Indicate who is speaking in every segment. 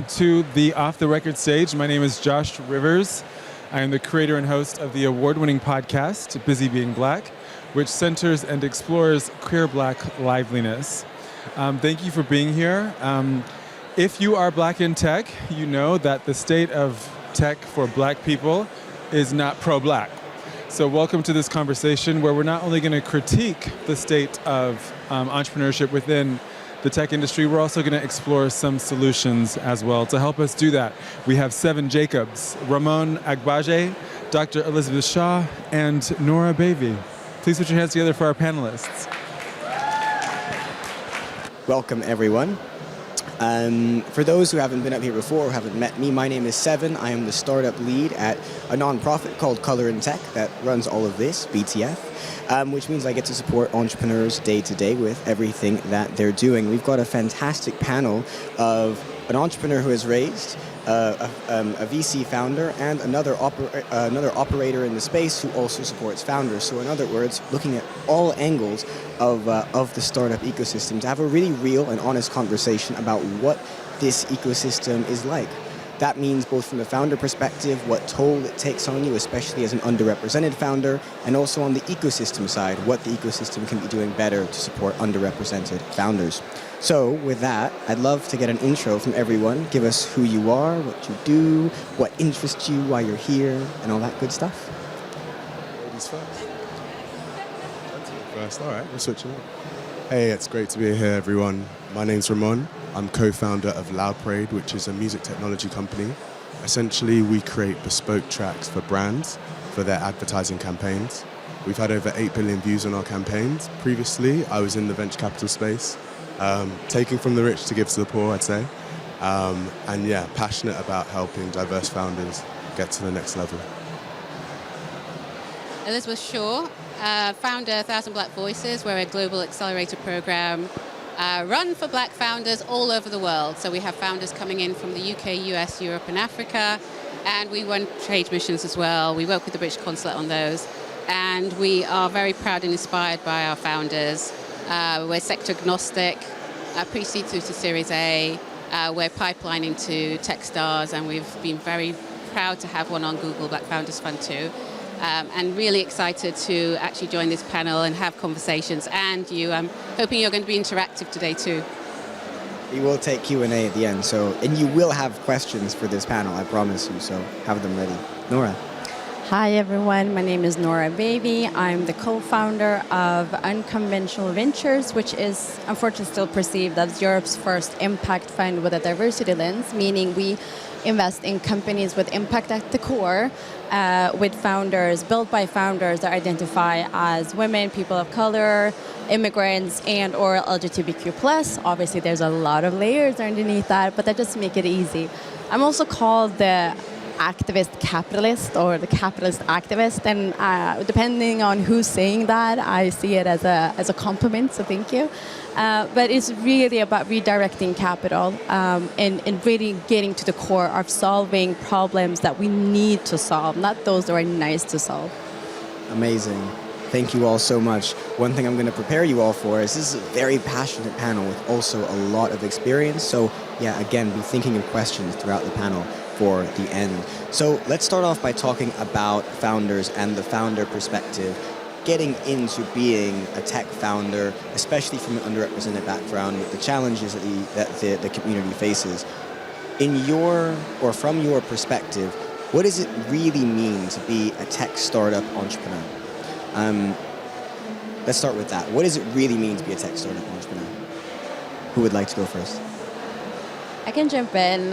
Speaker 1: welcome to the Off the Record stage. My name is Josh Rivers. I am the creator and host of the award-winning podcast, Busy Being Black, which centers and explores queer Black liveliness. Thank you for being here. If you are Black in tech, you know that the state of tech for Black people is not pro-Black. So welcome to this conversation where we're not only going to critique the state of entrepreneurship within the tech industry, we're also going to explore some solutions as well. To help us do that, we have 7 Jacobs, Ramon Agbaje, Dr. Elizabeth Shaw, and Nora Baby. Please put your hands together for our panelists.
Speaker 2: Welcome, everyone. For those who haven't been up here before or haven't met me, my name is Seven. I am the startup lead at a nonprofit called Color in Tech that runs all of this, BTF, which means I get to support entrepreneurs day to day with everything that they're doing. We've got a fantastic panel of an entrepreneur who has raised, a VC founder, and another operator in the space who also supports founders. So in other words, looking at all angles of the startup ecosystem to have a really real and honest conversation about what this ecosystem is like. That means both from the founder perspective, what toll it takes on you, especially as an underrepresented founder, and also on the ecosystem side, what the ecosystem can be doing better to support underrepresented founders. So with that, I'd love to get an intro from everyone. Give us who you are, what you do, what interests you, why you're here, and all that good stuff.
Speaker 3: Ladies first. First, all right, we're switching up. Hey, it's great to be here, everyone. My name's Ramon. I'm co-founder of Loud Parade, which is a music technology company. Essentially, we create bespoke tracks for brands for their advertising campaigns. We've had over 8 billion views on our campaigns. Previously, I was in the venture capital space, taking from the rich to give to the poor, I'd say. And yeah, passionate about helping diverse founders get to the next level.
Speaker 4: Elizabeth Shaw, founder 1,000 Black Voices. We're a global accelerator program run for Black founders all over the world. So we have founders coming in from the UK, US, Europe, and Africa. And we run trade missions as well. We work with the British Consulate on those. And we are very proud and inspired by our founders. We're sector agnostic, pre-seed through to Series A. We're pipelining to Techstars, and we've been very proud to have one on Google Black Founders Fund too. And really excited to actually join this panel and have conversations. And I'm hoping you're going to be interactive today too.
Speaker 2: We will take Q&A at the end, and you will have questions for this panel, I promise you, so have them ready. Nora.
Speaker 5: Hi everyone, my name is Nora Baby. I'm the co-founder of Unconventional Ventures, which is unfortunately still perceived as Europe's first impact fund with a diversity lens, meaning we invest in companies with impact at the core, with founders, built by founders that identify as women, people of color, immigrants, and or LGBTQ+. Obviously there's a lot of layers underneath that, but that just make it easy. I'm also called the activist capitalist or the capitalist activist, and depending on who's saying that, I see it as a compliment, so thank you. But it's really about redirecting capital and really getting to the core of solving problems that we need to solve, not those that are nice to solve.
Speaker 2: Amazing. Thank you all so much. One thing I'm going to prepare you all for is this is a very passionate panel with also a lot of experience. So yeah, again, be thinking of questions throughout the panel for the end. So let's start off by talking about founders and the founder perspective. Getting into being a tech founder, especially from an underrepresented background with the challenges that the community faces. From your perspective, what does it really mean to be a tech startup entrepreneur? Let's start with that. What does it really mean to be a tech startup entrepreneur? Who would like to go first?
Speaker 5: I can jump in.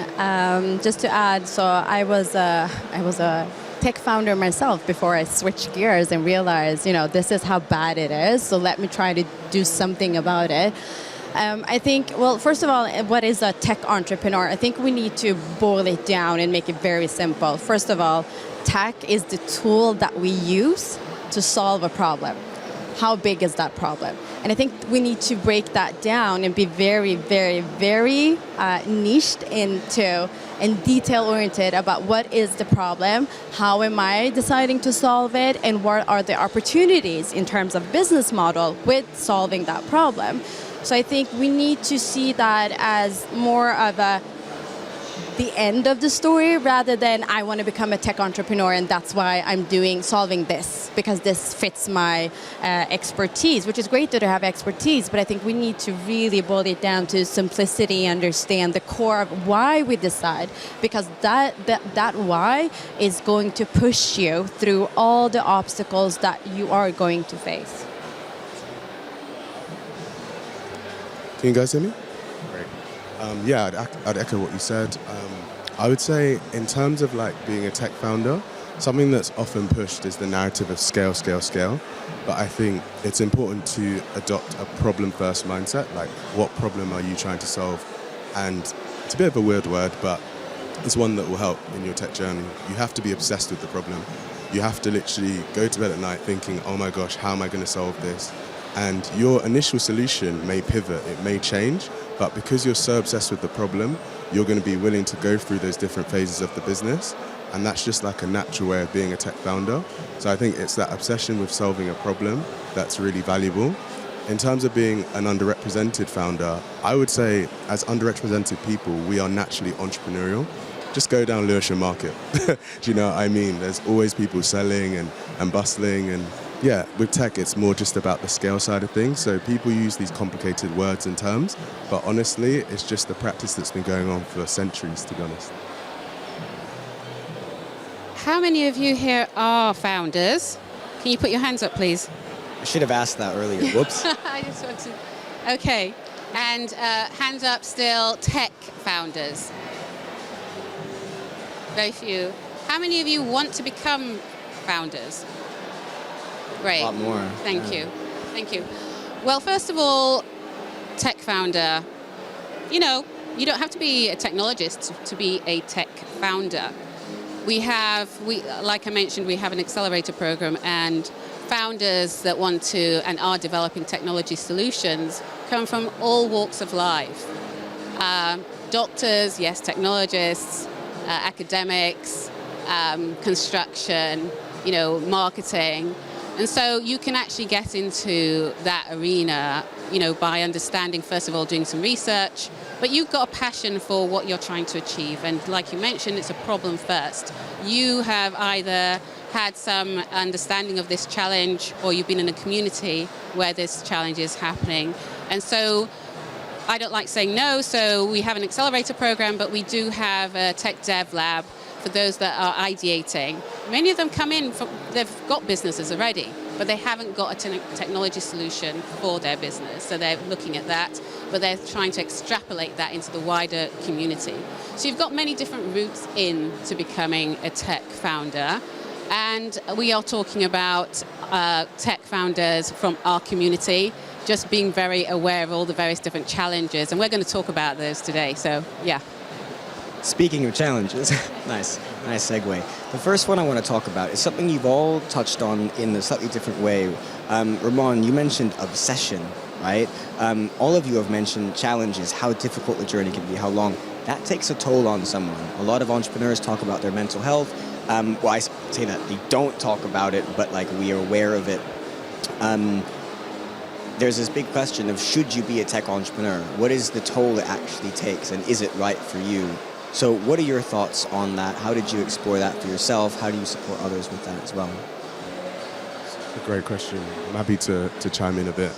Speaker 5: Just to add, so I was a tech founder myself before I switched gears and realized, this is how bad it is. So let me try to do something about it. I think, well, first of all, what is a tech entrepreneur? I think we need to boil it down and make it very simple. First of all, tech is the tool that we use to solve a problem. How big is that problem? And I think we need to break that down and be very, very, very niched into and detail-oriented about what is the problem, how am I deciding to solve it, and what are the opportunities in terms of business model with solving that problem. So I think we need to see that as more of a the end of the story rather than I want to become a tech entrepreneur and that's why I'm solving this because this fits my expertise, which is great that I have expertise, but I think we need to really boil it down to simplicity, understand the core of why we decide, because that why is going to push you through all the obstacles that you are going to face.
Speaker 3: Can you guys hear me? Great. Yeah, I'd echo what you said. I would say in terms of like being a tech founder, something that's often pushed is the narrative of scale, scale, scale. But I think it's important to adopt a problem-first mindset. Like, what problem are you trying to solve? And it's a bit of a weird word, but it's one that will help in your tech journey. You have to be obsessed with the problem. You have to literally go to bed at night thinking, oh my gosh, how am I going to solve this? And your initial solution may pivot, it may change, but because you're so obsessed with the problem, you're going to be willing to go through those different phases of the business. And that's just like a natural way of being a tech founder. So I think it's that obsession with solving a problem that's really valuable. In terms of being an underrepresented founder, I would say as underrepresented people, we are naturally entrepreneurial. Just go down Lewisham Market. Do you know what I mean? There's always people selling and bustling. And yeah, with tech, it's more just about the scale side of things. So people use these complicated words and terms, but honestly, it's just the practice that's been going on for centuries, to be honest.
Speaker 4: How many of you here are founders? Can you put your hands up, please?
Speaker 2: I should have asked that earlier. Whoops.
Speaker 4: I just want to. Okay. And hands up still, tech founders. Very few. How many of you want to become founders? Great.
Speaker 2: A lot more.
Speaker 4: Thank you. Thank you. Well, first of all, tech founder, you know, you don't have to be a technologist to be a tech founder. Like I mentioned, we have an accelerator program, and founders that want to and are developing technology solutions come from all walks of life. Doctors, yes, technologists, academics, construction, you know, marketing. And so you can actually get into that arena, you know, by understanding, first of all, doing some research, but you've got a passion for what you're trying to achieve. And like you mentioned, it's a problem first. You have either had some understanding of this challenge, or you've been in a community where this challenge is happening. And so I don't like saying no, so we have an accelerator program, but we do have a tech dev lab for those that are ideating. Many of them come in, they've got businesses already, but they haven't got a technology solution for their business. So they're looking at that, but they're trying to extrapolate that into the wider community. So you've got many different routes into becoming a tech founder. And we are talking about tech founders from our community, just being very aware of all the various different challenges. And we're going to talk about those today, so yeah.
Speaker 2: Speaking of challenges, nice segue. The first one I want to talk about is something you've all touched on in a slightly different way. Ramon, you mentioned obsession, right? All of you have mentioned challenges, how difficult the journey can be, how long. That takes a toll on someone. A lot of entrepreneurs talk about their mental health. Well, I say that they don't talk about it, but like we are aware of it. There's this big question of, should you be a tech entrepreneur? What is the toll it actually takes, and is it right for you? So what are your thoughts on that? How did you explore that for yourself? How do you support others with that as well?
Speaker 3: A great question. I'm happy to chime in a bit.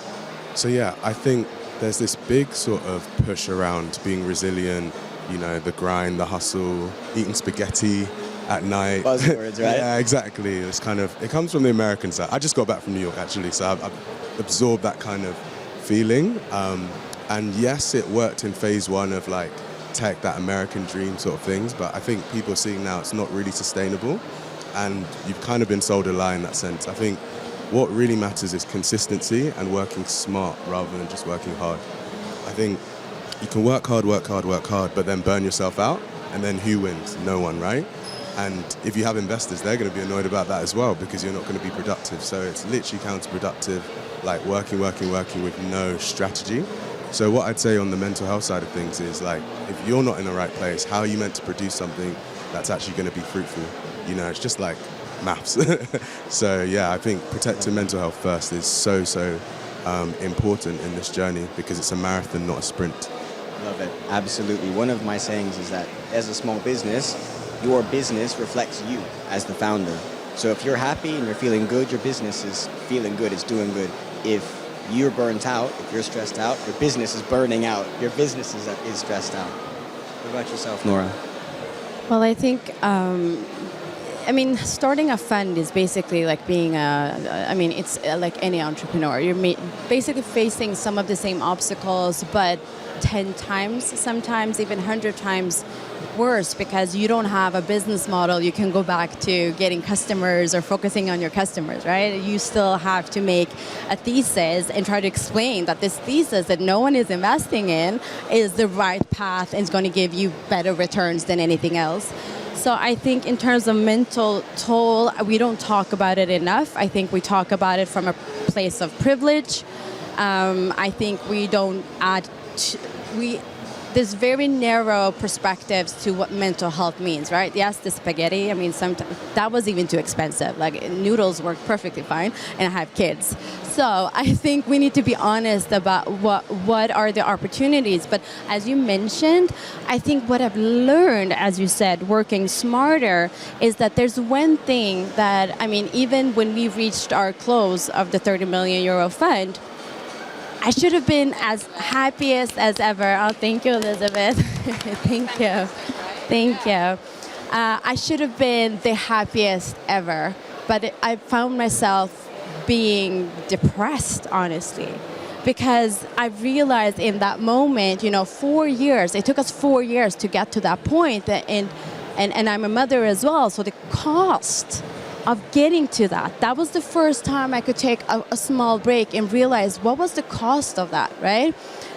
Speaker 3: So yeah, I think there's this big sort of push around being resilient, you know, the grind, the hustle, eating spaghetti at night.
Speaker 2: Buzzwords, right?
Speaker 3: Yeah, exactly. It's kind of, it comes from the American side. I just got back from New York actually, so I've absorbed that kind of feeling. And yes, it worked in phase one of like tech, that American dream sort of things, but I think people are seeing now it's not really sustainable, and you've kind of been sold a lie in that sense. I think what really matters is consistency and working smart rather than just working hard. I think you can work hard, but then burn yourself out, and then who wins? No one, right? And if you have investors, they're going to be annoyed about that as well, because you're not going to be productive. So it's literally counterproductive, like working with no strategy. So what I'd say on the mental health side of things is, like, if you're not in the right place, how are you meant to produce something that's actually going to be fruitful? You know, it's just like maths. So yeah, I think protecting mental health first is so important in this journey, because it's a marathon, not a sprint.
Speaker 2: Love it. Absolutely. One of my sayings is that as a small business, your business reflects you as the founder. So if you're happy and you're feeling good, your business is feeling good, it's doing good. If you're burnt out, if you're stressed out, your business is burning out. Your business is stressed out. What about yourself, Nora?
Speaker 5: Well, I think, starting a fund is basically like being it's like any entrepreneur. You're basically facing some of the same obstacles, but 10 times, sometimes even 100 times worse, because you don't have a business model you can go back to getting customers or focusing on your customers, right? You still have to make a thesis and try to explain that this thesis that no one is investing in is the right path and is going to give you better returns than anything else. So I think in terms of mental toll, we don't talk about it enough. I think we talk about it from a place of privilege. I think we don't there's very narrow perspectives to what mental health means, right? Yes, the spaghetti, sometimes that was even too expensive. Like noodles work perfectly fine, and I have kids. So I think we need to be honest about what are the opportunities. But as you mentioned, I think what I've learned, as you said, working smarter, is that there's one thing that, even when we reached our close of the 30 million euro fund, I should have been as happiest as ever. Oh, thank you, Elizabeth. Thank you. Thank you. I should have been the happiest ever, but I found myself being depressed, honestly, because I realized in that moment, 4 years, it took us 4 years to get to that point, and I'm a mother as well, so the cost of getting to that was the first time I could take a small break and realize what was the cost of that, right?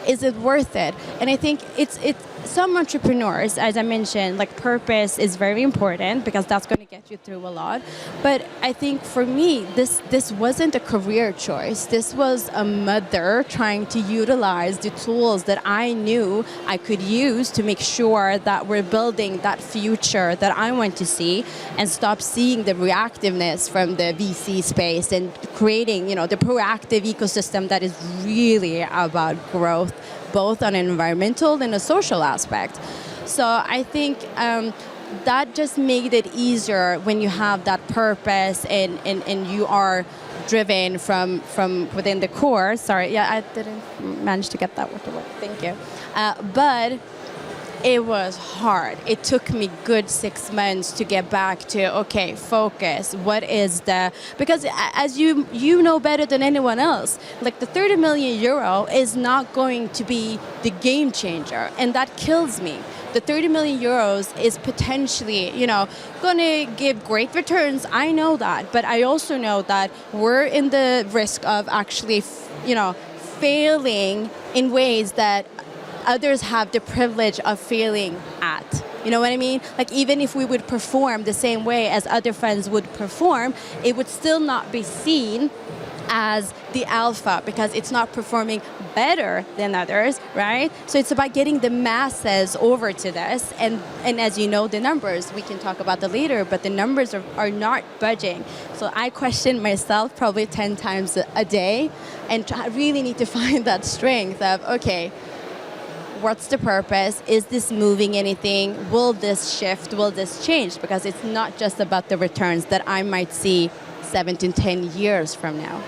Speaker 5: Is it worth it? And I think it's some entrepreneurs, as I mentioned, like purpose is very important because that's going to get you through a lot. But I think for me, this wasn't a career choice. This was a mother trying to utilize the tools that I knew I could use to make sure that we're building that future that I want to see, and stop seeing the reactiveness from the VC space and creating, the proactive ecosystem that is really about growth, both on an environmental and a social aspect. So I think that just made it easier when you have that purpose and you are driven from within the core. Sorry, yeah, I didn't manage to get that word to work. Thank you. But it was hard. It took me good 6 months to get back to, okay, focus. What is because as you know better than anyone else, like the 30 million euro is not going to be the game changer. And that kills me. The 30 million euros is potentially, going to give great returns. I know that. But I also know that we're in the risk of actually, failing in ways that others have the privilege of failing at. You know what I mean? Like, even if we would perform the same way as other funds would perform, it would still not be seen as the alpha because it's not performing better than others, right? So it's about getting the masses over to this. And as you know, the numbers, we can talk about that later, but the numbers are not budging. So I question myself probably 10 times a day, and I really need to find that strength of, okay, what's the purpose? Is this moving anything? Will this shift? Will this change? Because it's not just about the returns that I might see 7 to 10 years from now.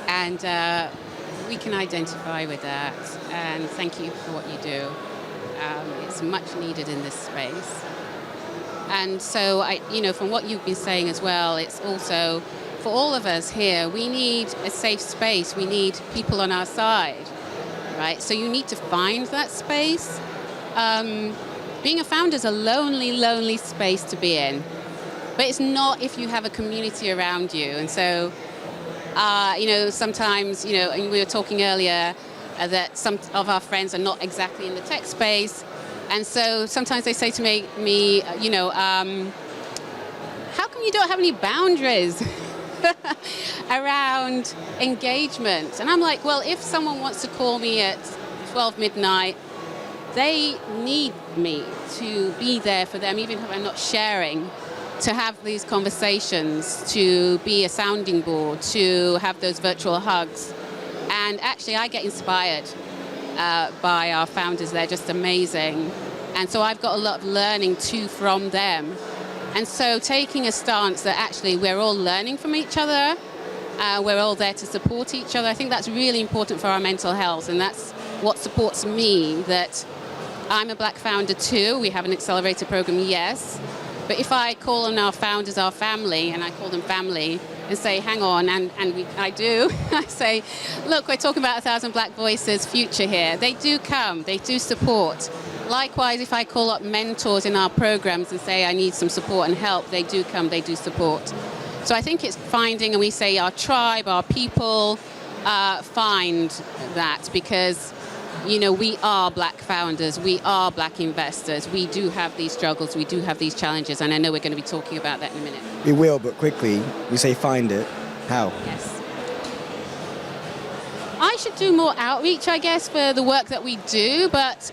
Speaker 4: And we can identify with that. And thank you for what you do. It's much needed in this space. And so, from what you've been saying as well, it's also, for all of us here, we need a safe space. We need people on our side, right? So you need to find that space. Being a founder is a lonely, lonely space to be in. But it's not if you have a community around you. And so, sometimes, and we were talking earlier that some of our friends are not exactly in the tech space. And so sometimes they say to me, how come you don't have any boundaries around engagement? And I'm like, well, if someone wants to call me at 12 midnight, they need me to be there for them, even if I'm not sharing, to have these conversations, to be a sounding board, to have those virtual hugs. And actually, I get inspired by our founders. They're just amazing. And so I've got a lot of learning too from them. And so taking a stance that actually we're all learning from each other, we're all there to support each other, I think that's really important for our mental health. And that's what supports me, that I'm a Black founder too. We have an accelerator program, yes. But if I call on our founders our family, and I call them family, and say, hang on, I do, I say, look, we're talking about 1,000 Black voices future here. They do come, they do support. Likewise, if I call up mentors in our programs and say I need some support and help, they do come, they do support. So I think it's finding, and we say our tribe, our people, find that, because we are Black founders, we are Black investors, we do have these struggles, we do have these challenges, and I know we're going to be talking about that in a minute.
Speaker 2: We will, but quickly, we say find it. How?
Speaker 4: Yes. I should do more outreach, I guess, for the work that we do, but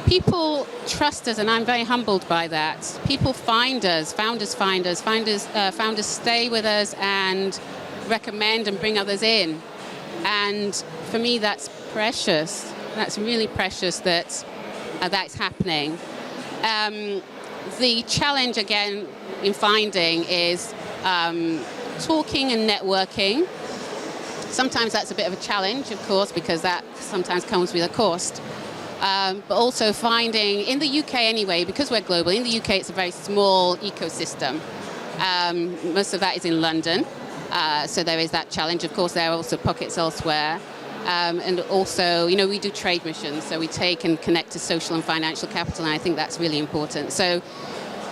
Speaker 4: people trust us, and I'm very humbled by that. People find us, founders find us, founders stay with us and recommend and bring others in. And for me, that's precious. That's really precious that that's happening. The challenge, again, in finding is talking and networking. Sometimes that's a bit of a challenge, of course, because that sometimes comes with a cost. But also finding, in the UK anyway, because we're global, in the UK it's a very small ecosystem. Most of that is in London. So there is that challenge. Of course, there are also pockets elsewhere. And also, we do trade missions, so we take and connect to social and financial capital, and I think that's really important. So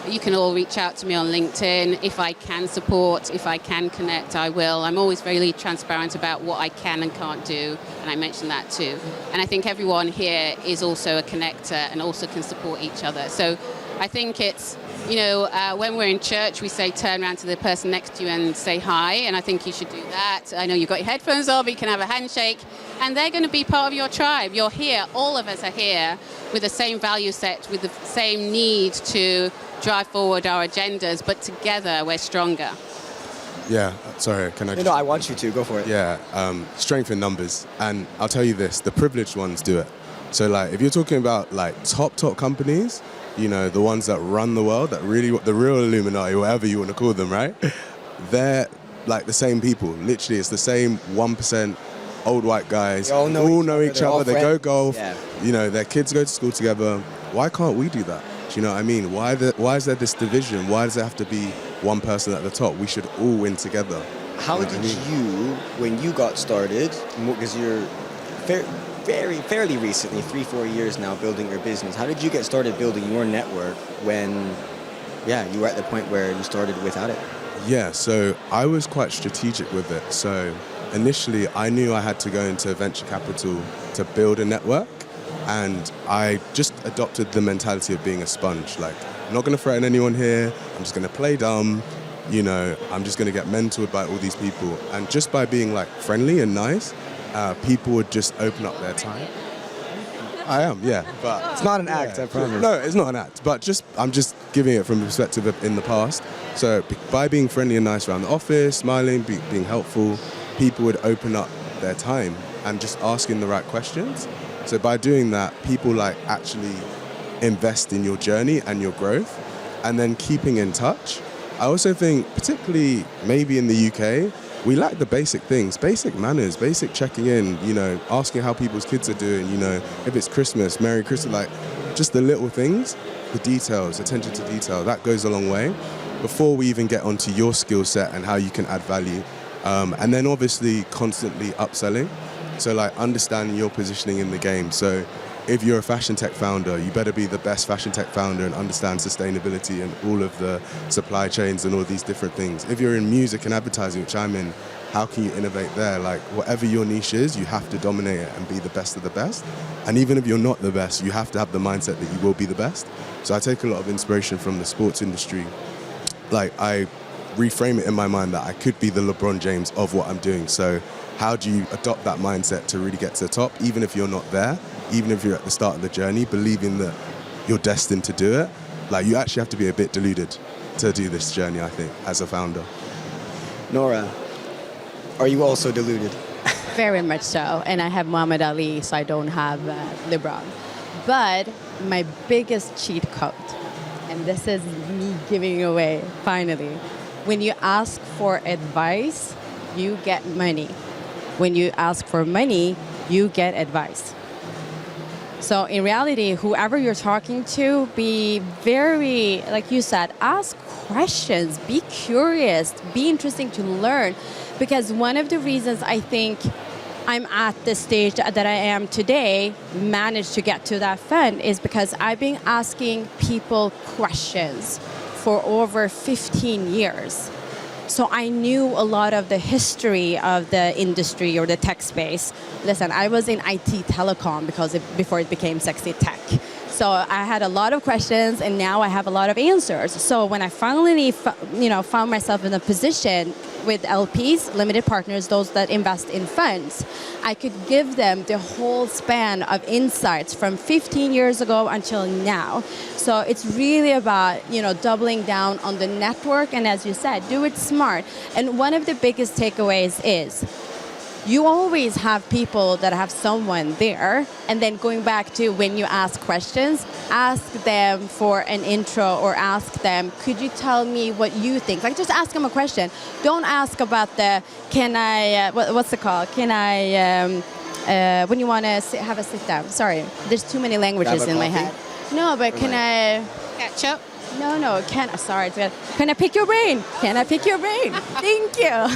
Speaker 4: you can all reach out to me on LinkedIn. If I can support, if I can connect, I will. I'm always very transparent about what I can and can't do, and I mentioned that too. And I think everyone here is also a connector and also can support each other. So I think it's, when we're in church, we say turn around to the person next to you and say hi, and I think you should do that. I know you've got your headphones on, but you can have a handshake, and they're going to be part of your tribe. You're here, all of us are here with the same value set, with the same need to drive forward our agendas, but together we're stronger.
Speaker 3: Yeah, sorry, can I just...
Speaker 2: No, I want you to. Go for it.
Speaker 3: Yeah, strength in numbers. And I'll tell you this, the privileged ones do it. So, if you're talking about, top companies, the ones that run the world, the real Illuminati, whatever you want to call them, right? They're, the same people. Literally, it's the same 1% old white guys.
Speaker 2: They all know each other.
Speaker 3: They go golf.
Speaker 2: Yeah.
Speaker 3: Their kids go to school together. Why can't we do that? Do you know what I mean? Why is there this division? Why does there have to be one person at the top? We should all win together.
Speaker 2: How did you, when you got started, because you're fairly recently, 3-4 years now, building your business, how did you get started building your network when, you were at the point where you started without it?
Speaker 3: Yeah, so I was quite strategic with it. So initially, I knew I had to go into venture capital to build a network. And I just adopted the mentality of being a sponge. I'm not going to threaten anyone here. I'm just going to play dumb. I'm just going to get mentored by all these people. And just by being friendly and nice, people would just open up their time. I am, yeah. But
Speaker 2: it's not an act, I promise.
Speaker 3: No, it's not an act. But I'm just giving it from the perspective of in the past. So by being friendly and nice around the office, smiling, being helpful, people would open up their time and just asking the right questions. So by doing that, people actually invest in your journey and your growth, and then keeping in touch. I also think, particularly maybe in the UK, we lack the basic things, basic manners, basic checking in, asking how people's kids are doing, if it's Christmas, Merry Christmas, just the little things, the details, attention to detail, that goes a long way before we even get onto your skill set and how you can add value. And then obviously constantly upselling. So understanding your positioning in the game. So if you're a fashion tech founder, you better be the best fashion tech founder and understand sustainability and all of the supply chains and all these different things. If you're in music and advertising, which I'm in, how can you innovate there? Whatever your niche is, you have to dominate it and be the best of the best. And even if you're not the best, you have to have the mindset that you will be the best. So I take a lot of inspiration from the sports industry. I reframe it in my mind that I could be the LeBron James of what I'm doing. So how do you adopt that mindset to really get to the top, even if you're not there, even if you're at the start of the journey, believing that you're destined to do it? You actually have to be a bit deluded to do this journey, I think, as a founder.
Speaker 2: Nora, are you also deluded?
Speaker 5: Very much so. And I have Muhammad Ali, so I don't have LeBron. But my biggest cheat code, and this is me giving away finally, when you ask for advice, you get money. When you ask for money, you get advice. So in reality, whoever you're talking to, be very, like you said, ask questions, be curious, be interesting to learn. Because one of the reasons I think I'm at the stage that I am today, managed to get to that fund, is because I've been asking people questions for over 15 years. So I knew a lot of the history of the industry or the tech space. Listen, I was in IT telecom before it became sexy tech. So I had a lot of questions, and now I have a lot of answers. So when I finally, found myself in a position with LPs, limited partners, those that invest in funds, I could give them the whole span of insights from 15 years ago until now. So it's really about, doubling down on the network, and as you said, do it smart. And one of the biggest takeaways is you always have people that have someone there, and then going back to when you ask questions, ask them for an intro or ask them, could you tell me what you think? Like, just ask them a question. Don't ask about what's it called? When you want to have a sit down. Sorry, there's too many languages in my head. No, but can I...
Speaker 4: Catch up.
Speaker 5: No, can I pick your brain? Can I pick your brain? Thank you.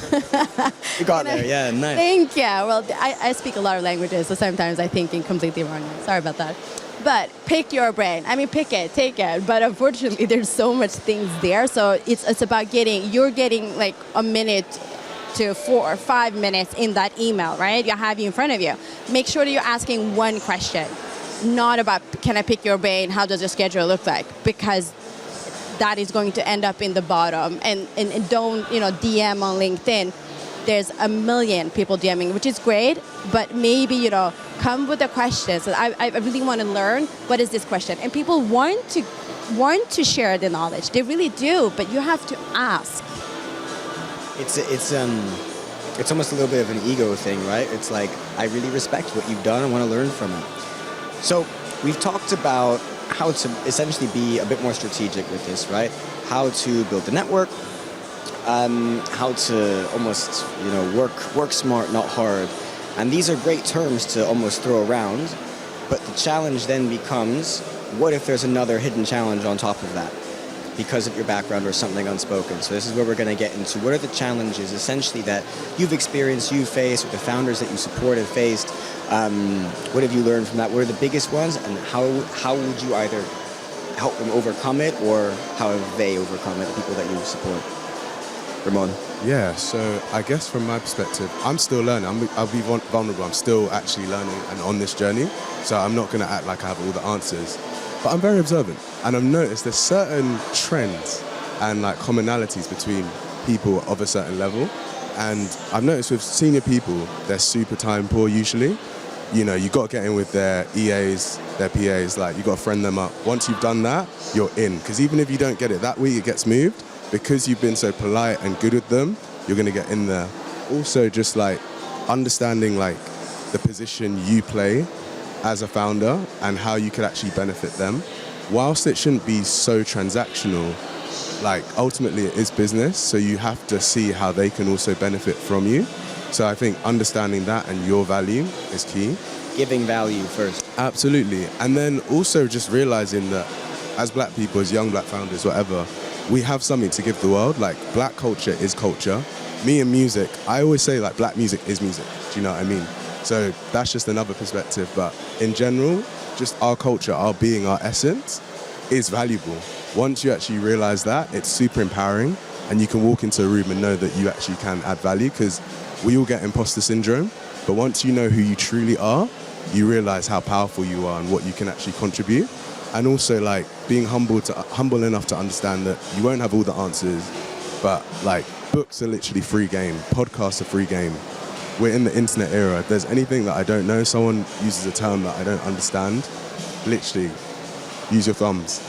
Speaker 2: You got there, yeah, nice.
Speaker 5: Thank you. Well, I speak a lot of languages, so sometimes I think completely wrong. Sorry about that. But pick your brain. I mean, pick it, take it. But unfortunately, there's so much things there. So it's about you're getting like a minute to 4 or 5 minutes in that email, right? You have you in front of you. Make sure that you're asking one question, not about, can I pick your brain? How does your schedule look like? Because that is going to end up in the bottom. And don't, DM on LinkedIn. There's a million people DMing, which is great, but maybe, come with a question. So I really want to learn, what is this question? And people want to share the knowledge. They really do, but you have to ask.
Speaker 2: It's almost a little bit of an ego thing, right? It's like, I really respect what you've done. I want to learn from it. So we've talked about how to essentially be a bit more strategic with this, right? How to build the network, how to almost, work smart, not hard. And these are great terms to almost throw around, but the challenge then becomes, what if there's another hidden challenge on top of that because of your background or something unspoken? So this is where we're going to get into what are the challenges essentially that you've experienced, you've faced, or the founders that you support have faced. What have you learned from that? What are the biggest ones, and how would you either help them overcome it, or how have they overcome it, the people that you support? Ramon?
Speaker 3: Yeah, so I guess from my perspective, I'm still learning. I'll be vulnerable. I'm still actually learning and on this journey. So I'm not going to act like I have all the answers. But I'm very observant. And I've noticed there's certain trends and like commonalities between people of a certain level. And I've noticed with senior people, they're super time poor usually. You got to get in with their EAs, their PAs, like you got to friend them up. Once you've done that, you're in. Because even if you don't get it that week, it gets moved. Because you've been so polite and good with them, you're going to get in there. Also, just like understanding like the position you play as a founder and how you could actually benefit them. Whilst it shouldn't be so transactional, like ultimately it is business, so you have to see how they can also benefit from you. So I think understanding that and your value is key.
Speaker 2: Giving value first.
Speaker 3: Absolutely. And then also just realizing that as black people, as young black founders, whatever, we have something to give the world. Like black culture is culture. Me and music, I always say like black music is music. Do you know what I mean? So that's just another perspective. But in general, just our culture, our being, our essence is valuable. Once you actually realize that, it's super empowering, and you can walk into a room and know that you actually can add value, because we all get imposter syndrome. But once you know who you truly are, you realize how powerful you are and what you can actually contribute. And also like being humble enough to understand that you won't have all the answers, but like books are literally free game, podcasts are free game. We're in the internet era. If there's anything that I don't know, someone uses a term that I don't understand, literally use your thumbs,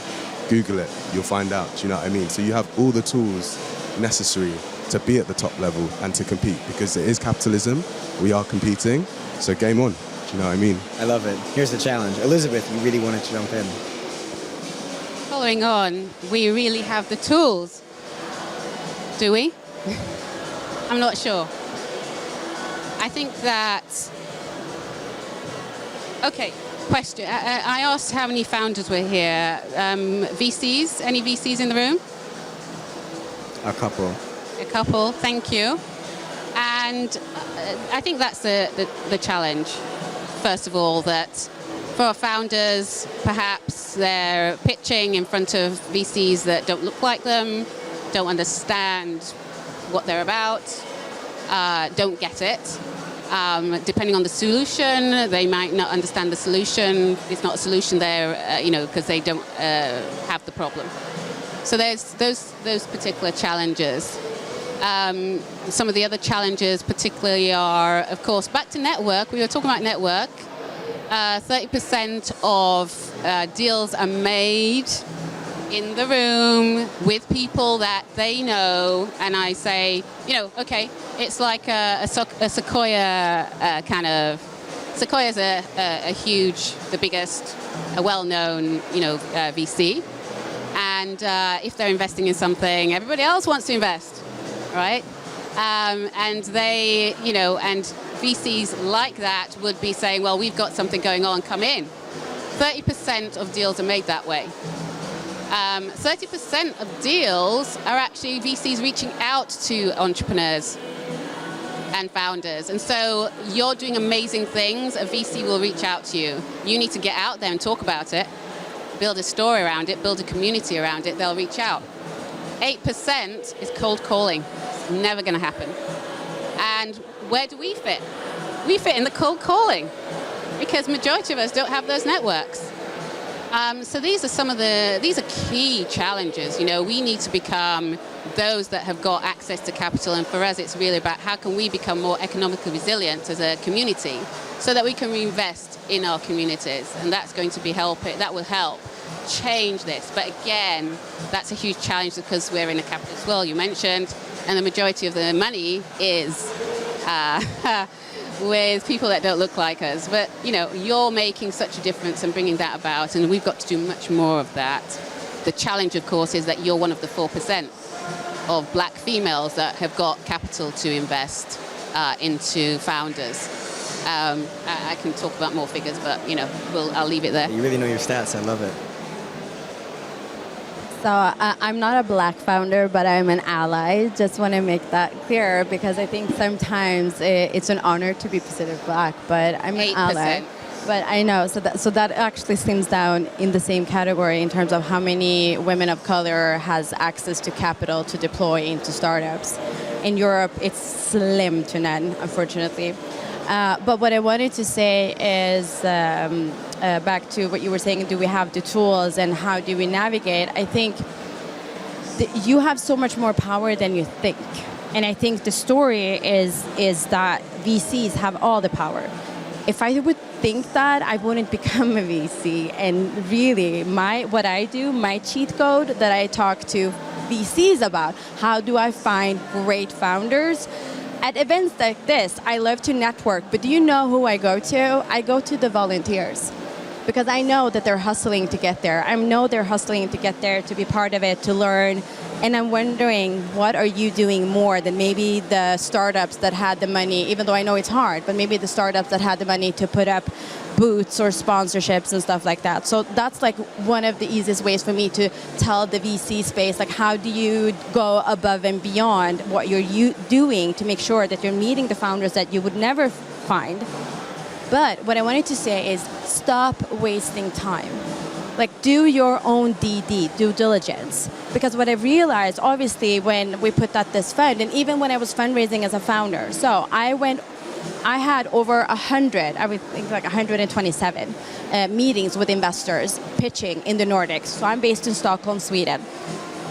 Speaker 3: Google it, you'll find out. Do you know what I mean? So you have all the tools necessary to be at the top level and to compete, because it is capitalism. We are competing, so game on. Do you know what I mean?
Speaker 2: I love it. Here's the challenge. Elizabeth, you really wanted to jump in.
Speaker 4: Following on, we really have the tools. Do we? I'm not sure. I think that... Okay, question. I asked how many founders were here. VCs? Any VCs in the room?
Speaker 2: A couple.
Speaker 4: A couple, thank you. And I think that's the challenge. First of all, that for our founders, perhaps they're pitching in front of VCs that don't look like them, don't understand what they're about, don't get it. Depending on the solution, they might not understand the solution. It's not a solution there, because they don't have the problem. So there's those particular challenges. Some of the other challenges particularly are, of course, back to network. We were talking about network. 30% of deals are made in the room with people that they know, and I say, okay, it's like a Sequoia kind of. Sequoia's a huge, the biggest, a well-known, VC, and if they're investing in something, everybody else wants to invest, right? And they, and VCs like that would be saying, well, we've got something going on, come in. 30% of deals are made that way. 30% of deals are actually VCs reaching out to entrepreneurs and founders. And so you're doing amazing things, a VC will reach out to you. You need to get out there and talk about it, build a story around it, build a community around it, they'll reach out. 8% is cold calling. It's never going to happen. And where do we fit? We fit in the cold calling because majority of us don't have those networks. So these are key challenges. We need to become those that have got access to capital, and for us it's really about how can we become more economically resilient as a community so that we can reinvest in our communities, and that will help change this. But again, that's a huge challenge because we're in a capitalist world, you mentioned, and the majority of the money is with people that don't look like us. But you're making such a difference and bringing that about, and we've got to do much more of that. The challenge, of course, is that you're one of the 4% of black females that have got capital to invest into founders. I can talk about more figures, but I'll leave it there.
Speaker 2: You really know your stats. I love it.
Speaker 5: So I'm not a black founder, but I'm an ally. Just want to make that clear because I think sometimes it's an honor to be considered black, but I'm an
Speaker 4: 8%.
Speaker 5: ally. But I know, so that actually slims down in the same category in terms of how many women of color has access to capital to deploy into startups. In Europe, it's slim to none, unfortunately. But what I wanted to say is, back to what you were saying, do we have the tools and how do we navigate? I think you have so much more power than you think. And I think the story is that VCs have all the power. If I would think that, I wouldn't become a VC. And really, what I do, my cheat code that I talk to VCs about, how do I find great founders? At events like this, I love to network, but do you know who I go to? I go to the volunteers because I know that they're hustling to get there. I know they're hustling to get there, to be part of it, to learn. And I'm wondering, what are you doing more than maybe the startups that had the money, even though I know it's hard, but maybe the startups that had the money to put up booths or sponsorships and stuff like that. So that's like one of the easiest ways for me to tell the VC space, like how do you go above and beyond what you're doing to make sure that you're meeting the founders that you would never find. But what I wanted to say is stop wasting time. Like do your own DD, due diligence. Because what I realized, obviously, when we put out this fund, and even when I was fundraising as a founder, so I had over 100, I would think like 127 meetings with investors pitching in the Nordics. So I'm based in Stockholm, Sweden.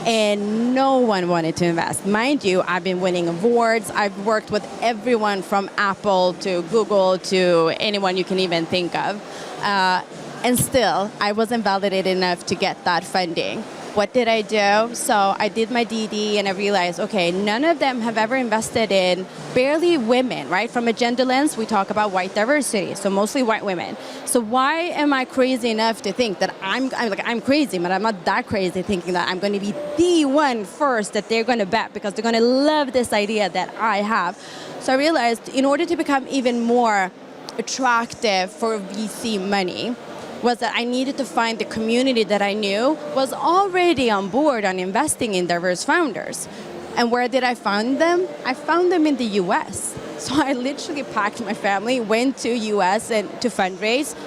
Speaker 5: And no one wanted to invest. Mind you, I've been winning awards. I've worked with everyone from Apple to Google to anyone you can even think of. And still, I wasn't validated enough to get that funding. what did I do? So I did my DD and I realized, okay, none of them have ever invested in barely women, right? From a gender lens, we talk about white diversity, so mostly white women. So why am I crazy enough to think that I'm crazy, but I'm not that crazy thinking that I'm going to be the one first that they're going to bet because they're going to love this idea that I have. So I realized in order to become even more attractive for VC money, was that I needed to find the community that I knew was already on board on investing in diverse founders. And where did I find them? I found them in the US. So I literally packed my family, went to US and to fundraise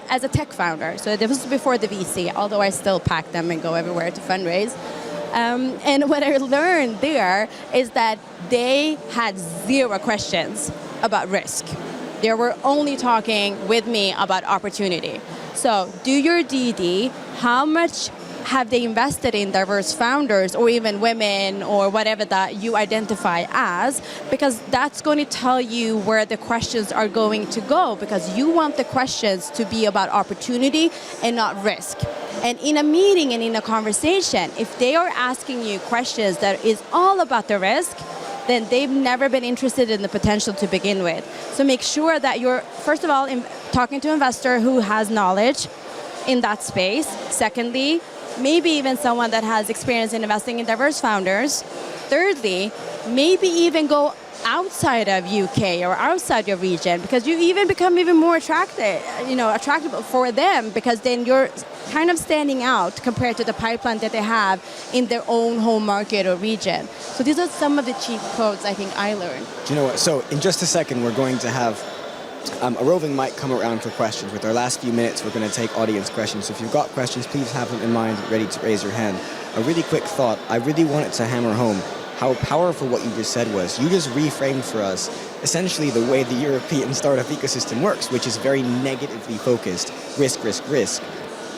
Speaker 5: as a tech founder. So this was before the VC, although I still pack them and go everywhere to fundraise. And what I learned there is that they had zero questions about risk. They were only talking with me about opportunity. So do your DD, how much have they invested in diverse founders or even women or whatever that you identify as, because that's going to tell you where the questions are going to go, because you want the questions to be about opportunity and not risk. And in a meeting and in a conversation, if they are asking you questions that is all about the risk, then they've never been interested in the potential to begin with. So make sure that you're, first of all, talking to an investor who has knowledge in that space. Secondly, maybe even someone that has experience in investing in diverse founders. Thirdly, maybe even go outside of UK or outside your region, because you even become even more attractive for them, because then you're kind of standing out compared to the pipeline that they have in their own home market or region. So these are some of the cheat codes I think I learned.
Speaker 2: Do you know what? So in just a second, we're going to have a roving mic come around for questions. With our last few minutes, we're going to take audience questions. So if you've got questions, please have them in mind, ready to raise your hand. A really quick thought. I really wanted to hammer home how powerful what you just said was. You just reframed for us essentially the way the European startup ecosystem works, which is very negatively focused. Risk, risk, risk.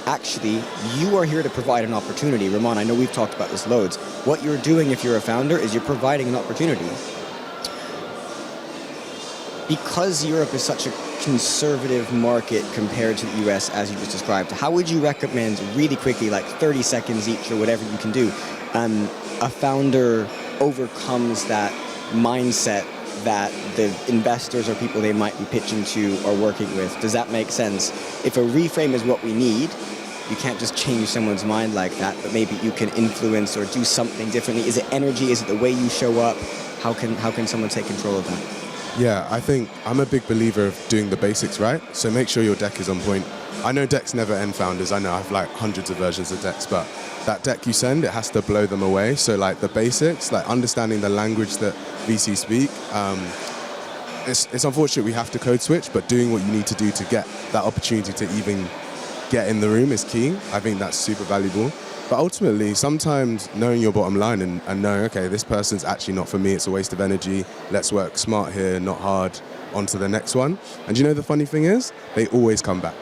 Speaker 2: Actually, you are here to provide an opportunity. Ramon, I know we've talked about this loads. What you're doing if you're a founder is you're providing an opportunity. Because Europe is such a conservative market compared to the US, as you just described, how would you recommend, really quickly, like 30 seconds each or whatever you can do, a founder overcomes that mindset that the investors or people they might be pitching to are working with? Does that make sense? If a reframe is what we need, you can't just change someone's mind like that, but maybe you can influence or do something differently. Is it energy? Is it the way you show up? How can someone take control of that?
Speaker 3: Yeah, I think I'm a big believer of doing the basics right. So make sure your deck is on point. I know decks never end, founders. I know I have like hundreds of versions of decks, but that deck you send, it has to blow them away. So like the basics, like understanding the language that VCs speak. It's unfortunate we have to code switch, but doing what you need to do to get that opportunity to even get in the room is key. I think that's super valuable. But ultimately, sometimes knowing your bottom line and knowing, okay, this person's actually not for me, it's a waste of energy, let's work smart here, not hard, on to the next one. And you know the funny thing is, they always come back.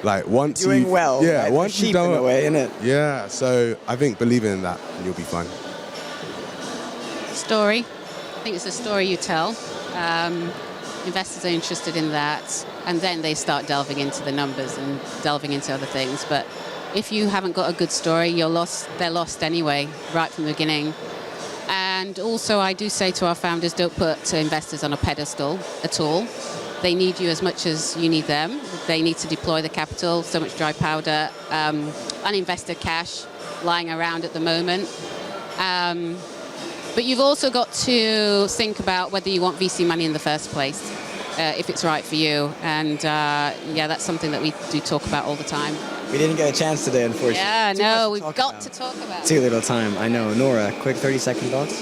Speaker 3: Like once
Speaker 2: doing well,
Speaker 3: yeah,
Speaker 2: right?
Speaker 3: once
Speaker 2: sheep
Speaker 3: you don't,
Speaker 2: in a way, isn't it?
Speaker 3: Yeah, so I think believing in that, and you'll be fine.
Speaker 4: Story. I think it's a story you tell. Investors are interested in that, and then they start delving into the numbers and delving into other things. But if you haven't got a good story, you're lost. They're lost anyway, right from the beginning. And also, I do say to our founders, don't put investors on a pedestal at all. They need you as much as you need them. They need to deploy the capital, so much dry powder, uninvested cash lying around at the moment. But you've also got to think about whether you want VC money in the first place, if it's right for you. And yeah, that's something that we do talk about all the time.
Speaker 2: We didn't get a chance today, unfortunately.
Speaker 4: Yeah, no, we've got to talk about it.
Speaker 2: Too little time, I know. Nora, quick 30-second thoughts?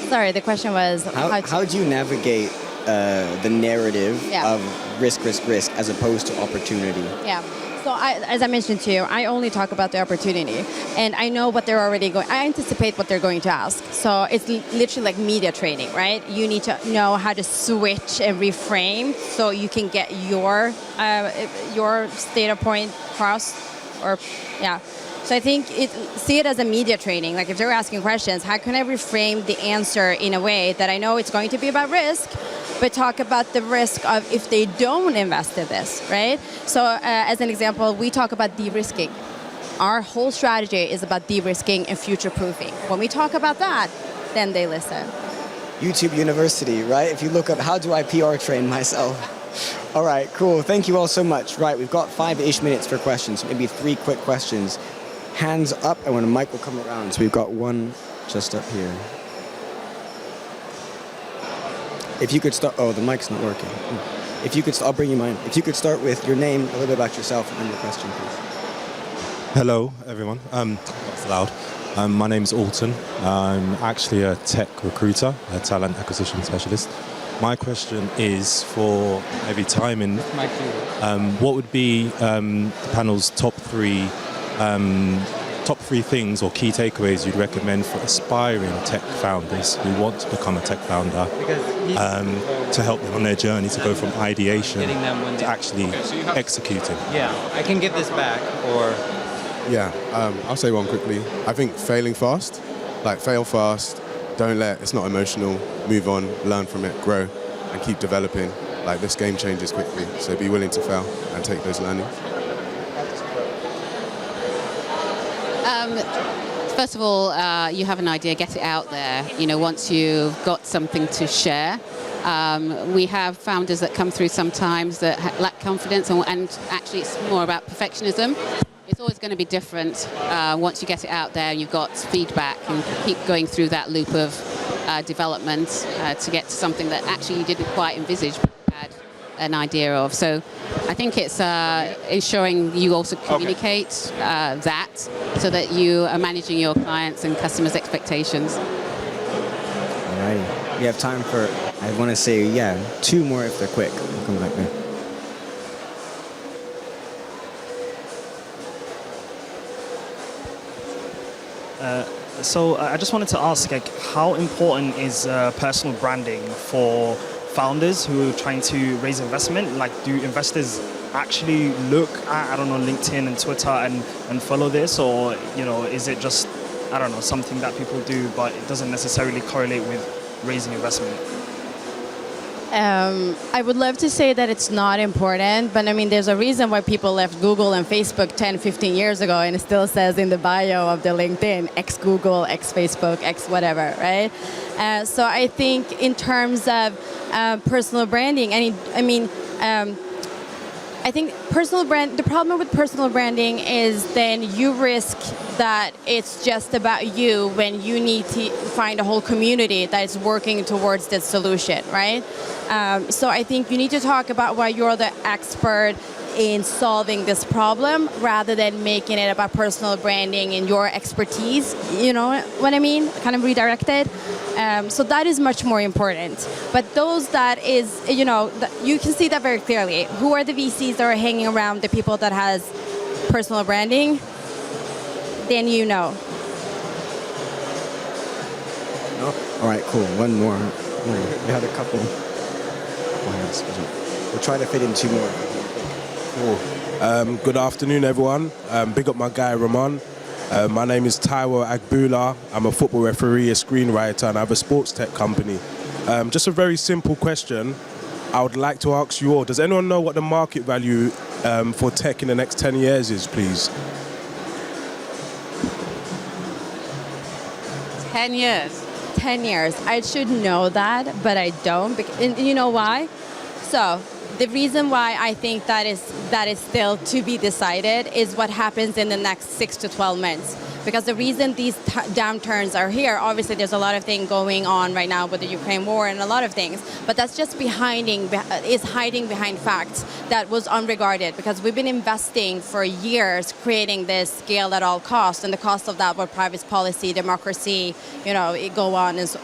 Speaker 5: Sorry, the question was
Speaker 2: how do you navigate the narrative of risk, risk, risk as opposed to opportunity?
Speaker 5: Yeah. So as I mentioned to you, I only talk about the opportunity, and I know what they're already going. I anticipate what they're going to ask. So it's literally like media training, right? You need to know how to switch and reframe so you can get your data point across, or yeah. So I think see it as a media training. Like if they're asking questions, how can I reframe the answer in a way that I know it's going to be about risk, but talk about the risk of if they don't invest in this, right? So as an example, we talk about de-risking. Our whole strategy is about de-risking and future-proofing. When we talk about that, then they listen.
Speaker 2: YouTube University, right? If you look up how do I PR train myself. All right, cool. Thank you all so much. Right, we've got 5-ish minutes for questions, maybe 3 quick questions. Hands up, and when a mic will come around. So we've got one just up here. If you could start, oh, the mic's not working. If you could, I'll bring you mine. If you could start with your name, a little bit about yourself, and then your question, please.
Speaker 6: Hello, everyone. That's loud. My name's Alton. I'm actually a tech recruiter, a talent acquisition specialist. My question is for maybe timing. What would be the panel's top three things or key takeaways you'd recommend for aspiring tech founders who want to become a tech founder to help them on their journey to go from ideation to actually executing?
Speaker 7: Yeah, I can get this back, or...
Speaker 3: Yeah, I'll say one quickly. I think failing fast, like fail fast, it's not emotional, move on, learn from it, grow, and keep developing. Like this game changes quickly, so be willing to fail and take those learnings.
Speaker 4: First of all, you have an idea, get it out there. You know, once you've got something to share. We have founders that come through sometimes that lack confidence, and actually it's more about perfectionism. It's always going to be different once you get it out there. You've got feedback and keep going through that loop of development to get to something that actually you didn't quite envisage but had an idea of. So I think it's ensuring you also communicate that so that you are managing your clients and customers' expectations.
Speaker 2: Alrighty. We have time for, I want to say, 2 more if they're quick. We'll come back there.
Speaker 8: So I just wanted to ask, like, how important is personal branding for founders who are trying to raise investment? Like, do investors actually look at, I don't know, LinkedIn and Twitter and follow this, or, you know, is it just, I don't know, something that people do, but it doesn't necessarily correlate with raising investment?
Speaker 5: I would love to say that it's not important, but I mean, there's a reason why people left Google and Facebook 10, 15 years ago, and it still says in the bio of their LinkedIn, ex-Google, ex-Facebook, ex-whatever, right? So I think in terms of personal branding, I think the problem with personal branding is then you risk that it's just about you when you need to find a whole community that is working towards this solution, right? So I think you need to talk about why you're the expert in solving this problem rather than making it about personal branding and your expertise, you know what I mean? Kind of redirected. So that is much more important. But those that is, you know, you can see that very clearly. Who are the VCs that are hanging around the people that has personal branding? Then you know.
Speaker 2: No? All right, cool. One more. We had a couple. We'll try to fit in 2 more.
Speaker 9: Cool. Good afternoon, everyone. Big up my guy, Ramon. My name is Taiwo Agbula. I'm a football referee, a screenwriter, and I have a sports tech company. Just a very simple question I would like to ask you all. Does anyone know what the market value for tech in the next 10 years is, please?
Speaker 4: 10 years.
Speaker 5: 10 years. I should know that, but I don't. And you know why? So the reason why I think that is still to be decided is what happens in the next 6 to 12 months. Because the reason these downturns are here, obviously there's a lot of things going on right now with the Ukraine war and a lot of things, but that's just hiding behind facts that was unregarded, because we've been investing for years creating this scale at all costs, and the cost of that were private policy, democracy, you know, it go on, and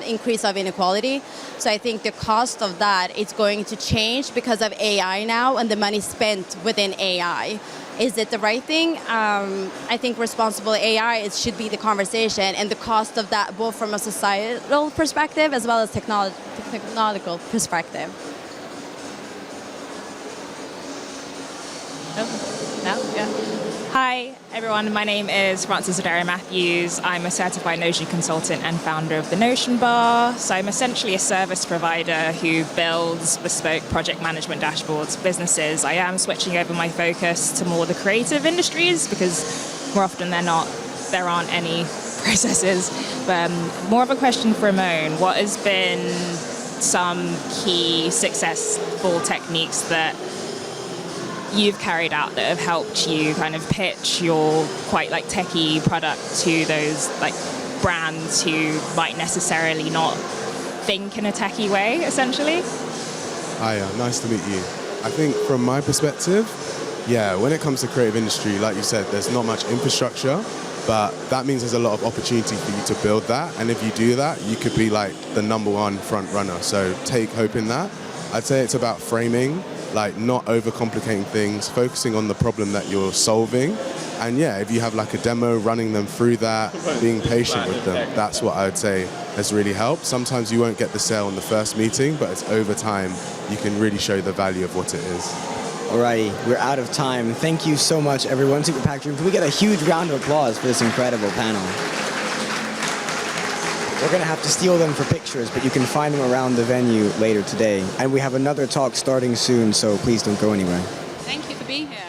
Speaker 5: increase of inequality. So I think the cost of that is going to change because of AI now and the money spent within AI. Is it the right thing? I think responsible AI should be the conversation, and the cost of that, both from a societal perspective as well as technological perspective.
Speaker 10: Hi, Hi everyone, my name is Frances Adaria Matthews. I'm a certified Notion consultant and founder of the Notion Bar. So I'm essentially a service provider who builds bespoke project management dashboards for businesses. I am switching over my focus to more the creative industries because more often than not, there aren't any processes. But more of a question for Ramon. What has been some key successful techniques that you've carried out that have helped you kind of pitch your quite like techie product to those like brands who might necessarily not think in a techie way, essentially?
Speaker 3: Hiya, nice to meet you. I think from my perspective, yeah, when it comes to creative industry, like you said, there's not much infrastructure, but that means there's a lot of opportunity for you to build that. And if you do that, you could be like the #1 front runner. So take hope in that. I'd say it's about framing, like not overcomplicating things, focusing on the problem that you're solving. And yeah, if you have like a demo, running them through that, being patient with them, that's what I would say has really helped. Sometimes you won't get the sale in the first meeting, but it's over time you can really show the value of what it is.
Speaker 2: Alrighty, we're out of time. Thank you so much, everyone. Super Packed Room. Can we get a huge round of applause for this incredible panel? We're going to have to steal them for pictures, but you can find them around the venue later today. And we have another talk starting soon, so please don't go anywhere.
Speaker 4: Thank you for being here.